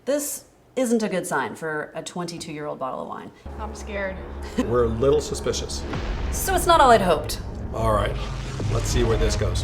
This isn't a good sign for a 22-year-old bottle of wine. I'm scared. We're a little suspicious. So it's not all I'd hoped. All right, let's see where this goes.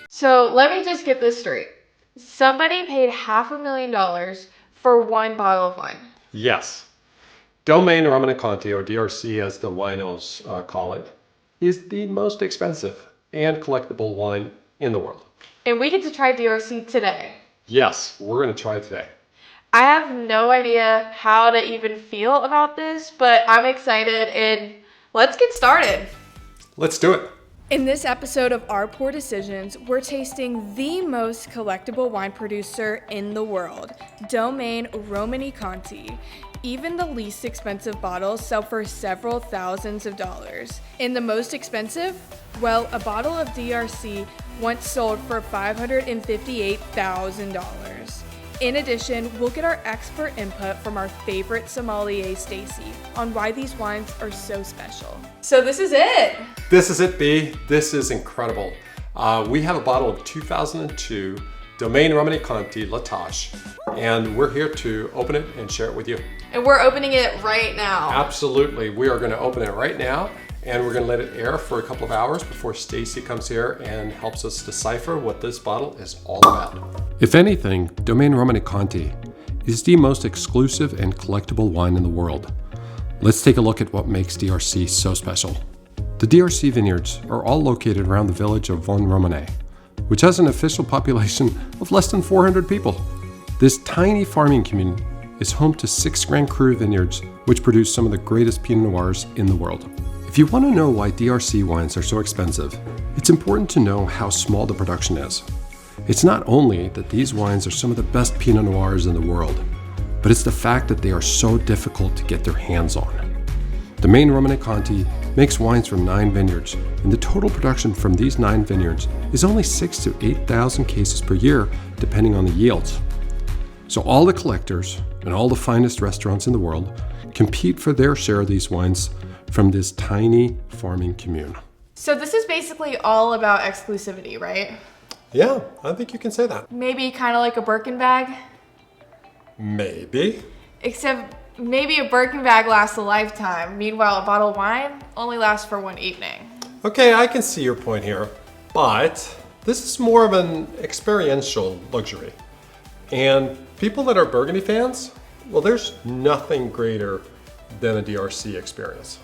So let me just get this straight. Somebody paid $500,000 for one bottle of wine. Yes. Domaine Romanee Conti, or DRC as the winos call it, is the most expensive and collectible wine in the world. And we get to try DRC today. Yes, we're going to try it today. I have no idea how to even feel about this, but I'm excited and let's get started. Let's do it. In this episode of Our Poor Decisions, we're tasting the most collectible wine producer in the world, Domaine Romanee Conti. Even the least expensive bottles sell for several thousands of dollars. And the most expensive? Well, a bottle of DRC once sold for $558,000. In addition, we'll get our expert input from our favorite sommelier, Stacey, on why these wines are so special. So this is it. This is it, B. This is incredible. We have a bottle of 2002 Domaine Romanee Conti La Tache, and we're here to open it and share it with you. And we're opening it right now. Absolutely. We are going to open it right now, and we're going to let it air for a couple of hours before Stacey comes here and helps us decipher what this bottle is all about. If anything, Domaine Romanee Conti is the most exclusive and collectible wine in the world. Let's take a look at what makes DRC so special. The DRC vineyards are all located around the village of Domaine Romanee, which has an official population of less than 400 people. This tiny farming community is home to 6 Grand Cru vineyards, which produce some of the greatest Pinot Noirs in the world. If you want to know why DRC wines are so expensive, it's important to know how small the production is. It's not only that these wines are some of the best Pinot Noirs in the world, but it's the fact that they are so difficult to get their hands on. Domaine Romanee Conti makes wines from 9 vineyards, and the total production from these 9 vineyards is only 6,000 to 8,000 cases per year, depending on the yields. So all the collectors and all the finest restaurants in the world compete for their share of these wines from this tiny farming commune. So this is basically all about exclusivity, right? Yeah, I think you can say that. Maybe kind of like a Birkin bag? Maybe. Except maybe a Birkin bag lasts a lifetime. Meanwhile, a bottle of wine only lasts for one evening. Okay, I can see your point here, but this is more of an experiential luxury. And people that are Burgundy fans, well, there's nothing greater than a DRC experience.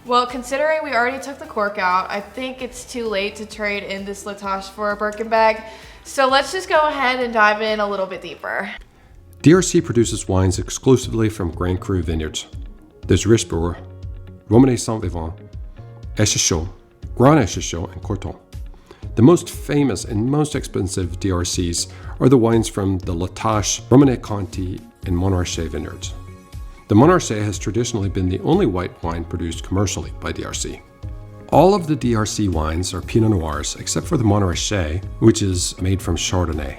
Well, considering we already took the cork out, I think it's too late to trade in this La Tache for a Birkin bag. So let's just go ahead and dive in a little bit deeper. DRC produces wines exclusively from Grand Cru vineyards. There's Richebourg, Romanée Saint-Vivant, Échechaud, Grand Échechaud, and Corton. The most famous and most expensive DRCs are the wines from the La Tache, Romanee Conti, and Montrachet vineyards. The Montrachet has traditionally been the only white wine produced commercially by DRC. All of the DRC wines are Pinot Noirs except for the Montrachet, which is made from Chardonnay.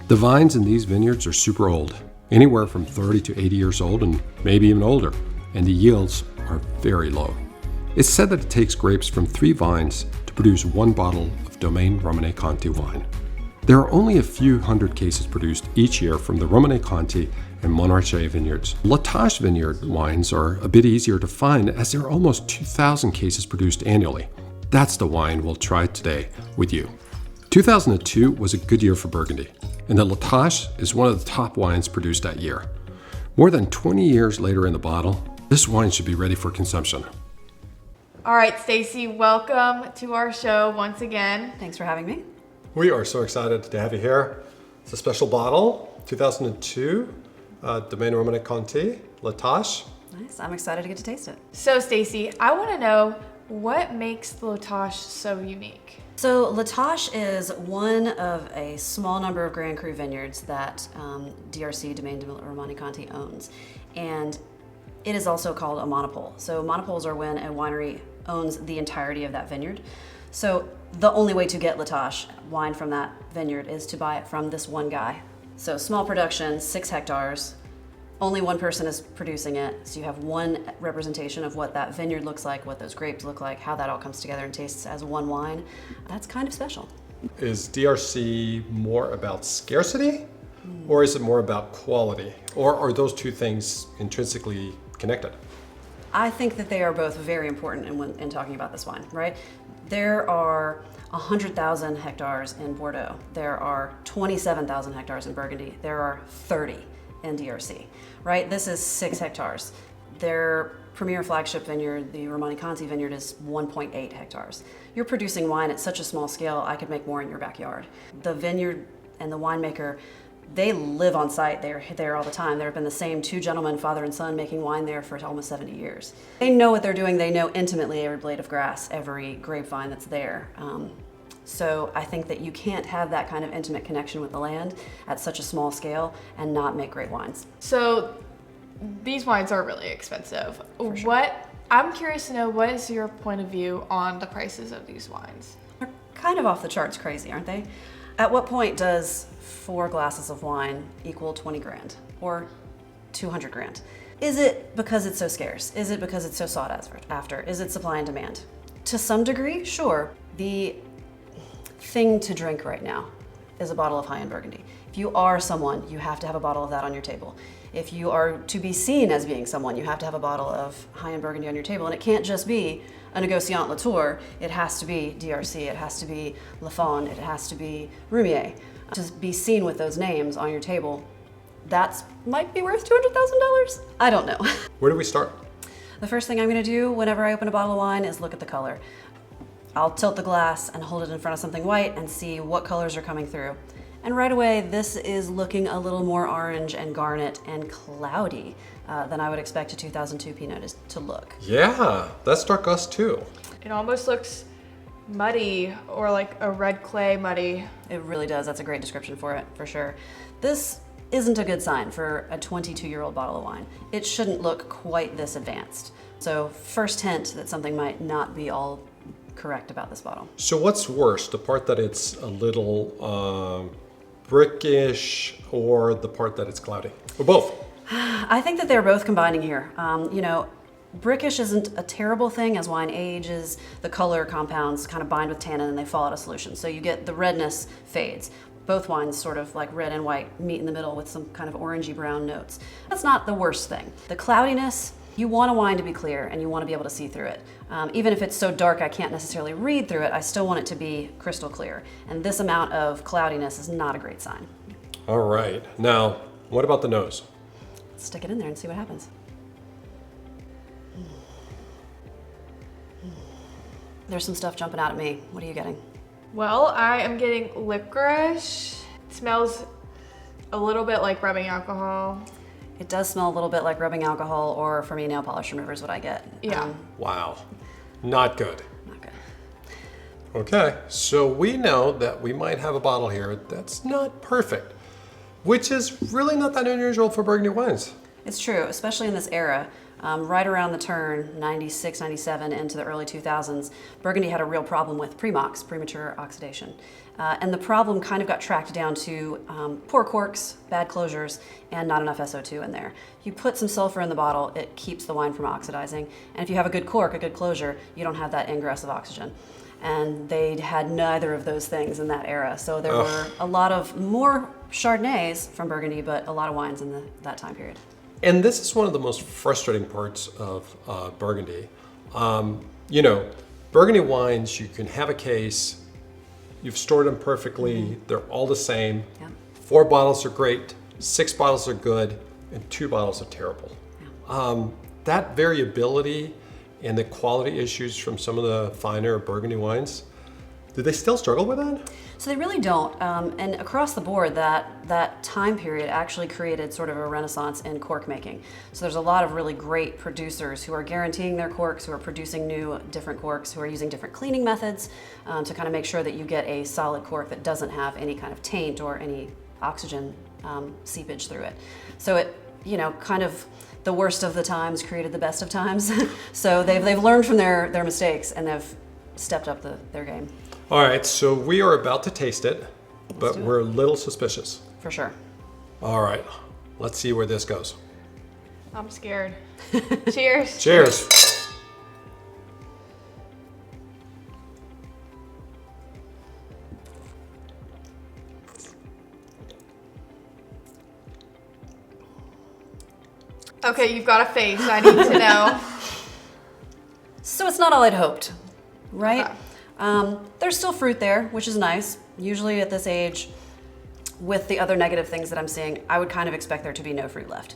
The vines in these vineyards are super old, anywhere from 30 to 80 years old and maybe even older, and the yields are very low. It's said that it takes grapes from 3 vines to produce 1 bottle of Domaine Romanee Conti wine. There are only a few hundred cases produced each year from the Romanee Conti and Montrachet vineyards. La Tache vineyard wines are a bit easier to find as there are almost 2,000 cases produced annually. That's the wine we'll try today with you. 2002 was a good year for Burgundy, and the La Tache is one of the top wines produced that year. More than 20 years later in the bottle, this wine should be ready for consumption. All right, Stacey, welcome to our show once again. Thanks for having me. We are so excited to have you here. It's a special bottle, 2002, Domaine Romanee Conti, La Tache. Nice, I'm excited to get to taste it. So, Stacey, I want to know what makes the La Tache so unique? So La Tache is one of a small number of Grand Cru vineyards that DRC, Domaine Romanee Conti, owns. And it is also called a monopole. So monopoles are when a winery owns the entirety of that vineyard. So the only way to get La Tache wine from that vineyard is to buy it from this one guy. So small production, 6 hectares, only one person is producing it. So you have one representation of what that vineyard looks like, what those grapes look like, how that all comes together and tastes as one wine. That's kind of special. Is DRC more about scarcity or is it more about quality? Or are those two things intrinsically connected? I think that they are both very important in talking about this wine, right? There are 100,000 hectares in Bordeaux. There are 27,000 hectares in Burgundy. There are 30 in DRC, right? This is 6 hectares. Their premier flagship vineyard, the Romanee Conti vineyard, is 1.8 hectares. You're producing wine at such a small scale, I could make more in your backyard. The vineyard and the winemaker, they live on site. They're there all the time. There have been the same 2 gentlemen, father and son, making wine there for almost 70 years. They know what they're doing. They know intimately every blade of grass, every grapevine that's there. So I think that you can't have that kind of intimate connection with the land at such a small scale and not make great wines. So these wines are really expensive. Sure. I'm curious to know, what is your point of view on the prices of these wines? They're kind of off the charts crazy, aren't they? At what point does 4 glasses of wine equal 20 grand or 200 grand? Is it because it's so scarce? Is it because it's so sought after? Is it supply and demand? To some degree, sure. The thing to drink right now is a bottle of high-end Burgundy. If you are someone, you have to have a bottle of that on your table. If you are to be seen as being someone, you have to have a bottle of high-end Burgundy on your table. And it can't just be a Négociant Latour. It has to be DRC. It has to be Lafon. It has to be Roumier. To be seen with those names on your table, that might be worth $200,000. I don't know. Where do we start? The first thing I'm gonna do whenever I open a bottle of wine is look at the color. I'll tilt the glass and hold it in front of something white and see what colors are coming through. And right away, this is looking a little more orange and garnet and cloudy than I would expect a 2002 Pinot to look. Yeah, that struck us too. It almost looks muddy, or like a red clay muddy. It really does. That's a great description for it, for sure. This isn't a good sign for a 22-year-old bottle of wine. It shouldn't look quite this advanced. So first hint that something might not be all correct about this bottle. So what's worse, the part that it's a little brickish or the part that it's cloudy? Or both? I think that they're both combining here. Brickish isn't a terrible thing. As wine ages, the color compounds kind of bind with tannin and they fall out of solution. So you get the redness fades. Both wines sort of like red and white meet in the middle with some kind of orangey brown notes. That's not the worst thing. The cloudiness, you want a wine to be clear and you want to be able to see through it. Even if it's so dark I can't necessarily read through it, I still want it to be crystal clear. And this amount of cloudiness is not a great sign. All right. Now, what about the nose? Let's stick it in there and see what happens. There's some stuff jumping out at me. What are you getting? Well, I am getting licorice. It smells a little bit like rubbing alcohol. It does smell a little bit like rubbing alcohol, or for me, nail polish remover is what I get. Yeah. Wow. Not good. Not good. Okay, so we know that we might have a bottle here that's not perfect, which is really not that unusual for Burgundy wines. It's true, especially in this era. Right around the turn, 96, 97, into the early 2000s, Burgundy had a real problem with premox, premature oxidation. And the problem kind of got tracked down to poor corks, bad closures, and not enough SO2 in there. You put some sulfur in the bottle, it keeps the wine from oxidizing. And if you have a good cork, a good closure, you don't have that ingress of oxygen. And they had neither of those things in that era. So there were a lot of more Chardonnays from Burgundy, but a lot of wines in that time period. And this is one of the most frustrating parts of Burgundy. Burgundy wines, you can have a case, you've stored them perfectly, they're all the same. Yeah. 4 bottles are great, 6 bottles are good, and 2 bottles are terrible. Yeah. That variability and the quality issues from some of the finer Burgundy wines, do they still struggle with that? So they really don't. And across the board, that time period actually created sort of a renaissance in cork making. So there's a lot of really great producers who are guaranteeing their corks, who are producing new, different corks, who are using different cleaning methods to kind of make sure that you get a solid cork that doesn't have any kind of taint or any oxygen seepage through it. So it, kind of the worst of the times created the best of times. So they've learned from their mistakes and they've stepped up their game. All right, so we are about to taste it, but do it. we're a little suspicious. For sure. All right, let's see where this goes. I'm scared. Cheers. Cheers. Okay, you've got a face. I need to know. So it's not all I'd hoped, right? Okay. There's still fruit there, which is nice. Usually at this age, with the other negative things that I'm seeing, I would kind of expect there to be no fruit left.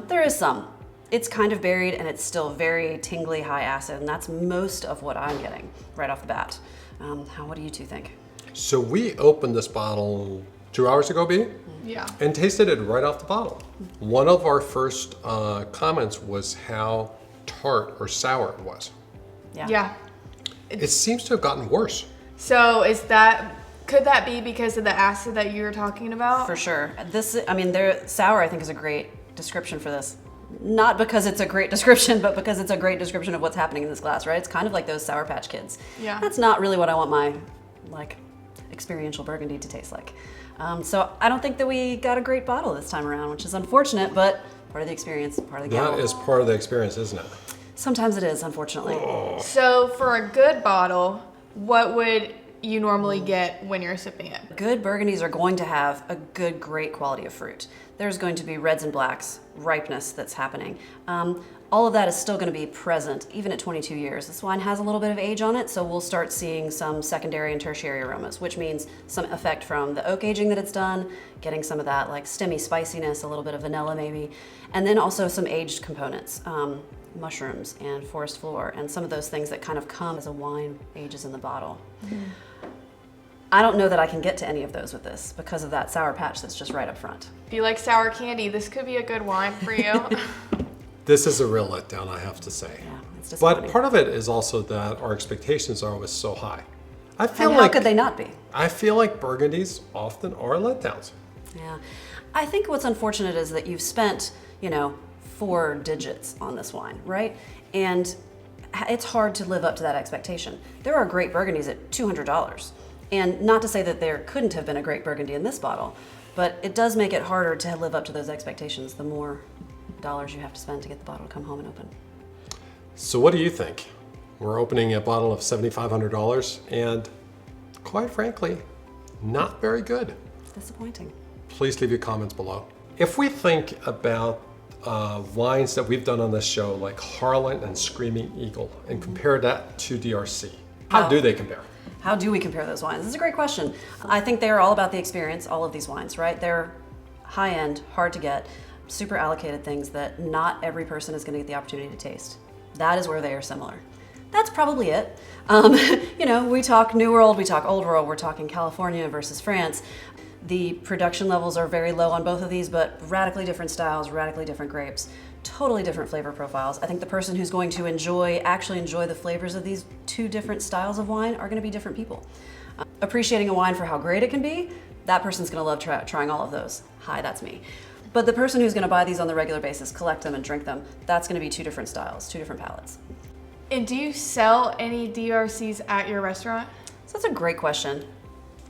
There is some. It's kind of berried and it's still very tingly, high acid, and that's most of what I'm getting right off the bat. What do you two think? So we opened this bottle 2 hours ago, B? Yeah. And tasted it right off the bottle. One of our first comments was how tart or sour it was. Yeah. It seems to have gotten worse. So could that be because of the acid that you were talking about? For sure. Sour I think is a great description for this. Not because it's a great description, but because it's a great description of what's happening in this glass, right? It's kind of like those Sour Patch Kids. Yeah. That's not really what I want my experiential Burgundy to taste like. So I don't think that we got a great bottle this time around, which is unfortunate, but part of the experience, part of the gamble. That is part of the experience, isn't it? Sometimes it is, unfortunately. Oh. So for a good bottle, what would you normally get when you're sipping it? Good Burgundies are going to have a great quality of fruit. There's going to be reds and blacks, ripeness that's happening. All of that is still going to be present, even at 22 years. This wine has a little bit of age on it, so we'll start seeing some secondary and tertiary aromas, which means some effect from the oak aging that it's done, getting some of that stemmy spiciness, a little bit of vanilla maybe, and then also some aged components, mushrooms and forest floor, and some of those things that kind of come as a wine ages in the bottle. Mm-hmm. I don't know that I can get to any of those with this because of that Sour Patch that's just right up front. If you like sour candy, this could be a good wine for you. This is a real letdown, I have to say. Yeah, it's disappointing. But part of it is also that our expectations are always so high. And how could they not be? I feel like Burgundies often are letdowns. Yeah. I think what's unfortunate is that you've spent, 4 digits on this wine, right? And it's hard to live up to that expectation. There are great Burgundies at $200. And not to say that there couldn't have been a great Burgundy in this bottle, but it does make it harder to live up to those expectations the more dollars you have to spend to get the bottle to come home and open. So what do you think? We're opening a bottle of $7,500 and quite frankly, not very good. Disappointing. Please leave your comments below. If we think about wines that we've done on this show like Harlan and Screaming Eagle and compare that to DRC, how do they compare? How do we compare those wines? This is a great question. I think they're all about the experience, all of these wines, right? They're high end, hard to get, super allocated things that not every person is going to get the opportunity to taste. That is where they are similar. That's probably it. We talk New World, we talk Old World, we're talking California versus France. The production levels are very low on both of these, but radically different styles, radically different grapes, totally different flavor profiles. I think the person who's going to actually enjoy the flavors of these two different styles of wine are going to be different people. Appreciating a wine for how great it can be, that person's going to love trying all of those. Hi, that's me. But the person who's going to buy these on the regular basis, collect them and drink them, that's going to be two different styles, two different palettes. And do you sell any DRCs at your restaurant? So that's a great question.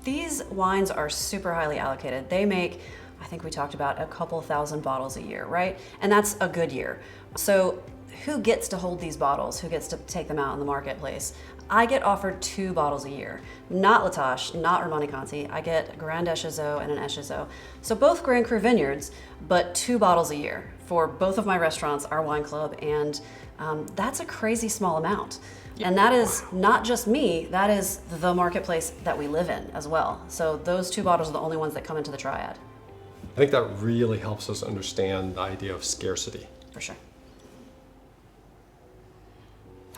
These wines are super highly allocated. They make, I think we talked about, a couple thousand bottles a year, right? And that's a good year. So who gets to hold these bottles? Who gets to take them out in the marketplace? I get offered 2 bottles a year. Not La Tache, not Romanee Conti. I get Grand Echezot and an Echezot. So both Grand Cru vineyards, but 2 bottles a year for both of my restaurants, our wine club, and that's a crazy small amount. And that is not just me, that is the marketplace that we live in as well. So those 2 bottles are the only ones that come into the triad. I think that really helps us understand the idea of scarcity. For sure.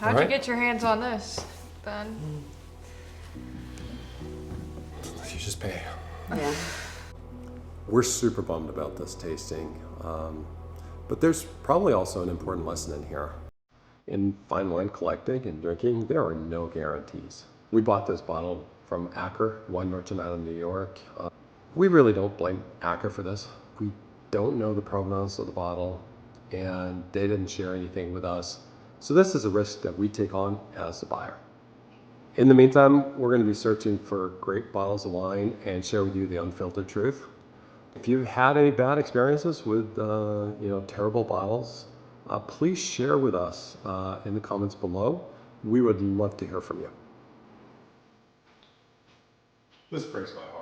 How'd you get your hands on this, Ben? You just pay. Yeah. We're super bummed about this tasting, but there's probably also an important lesson in here. In fine wine collecting and drinking, there are no guarantees. We bought this bottle from Acker, wine merchant out of New York. We really don't blame Acker for this. We don't know the provenance of the bottle, and they didn't share anything with us. So this is a risk that we take on as a buyer. In the meantime, we're going to be searching for great bottles of wine and share with you the unfiltered truth. If you've had any bad experiences with terrible bottles, please share with us in the comments below. We would love to hear from you. This breaks my heart.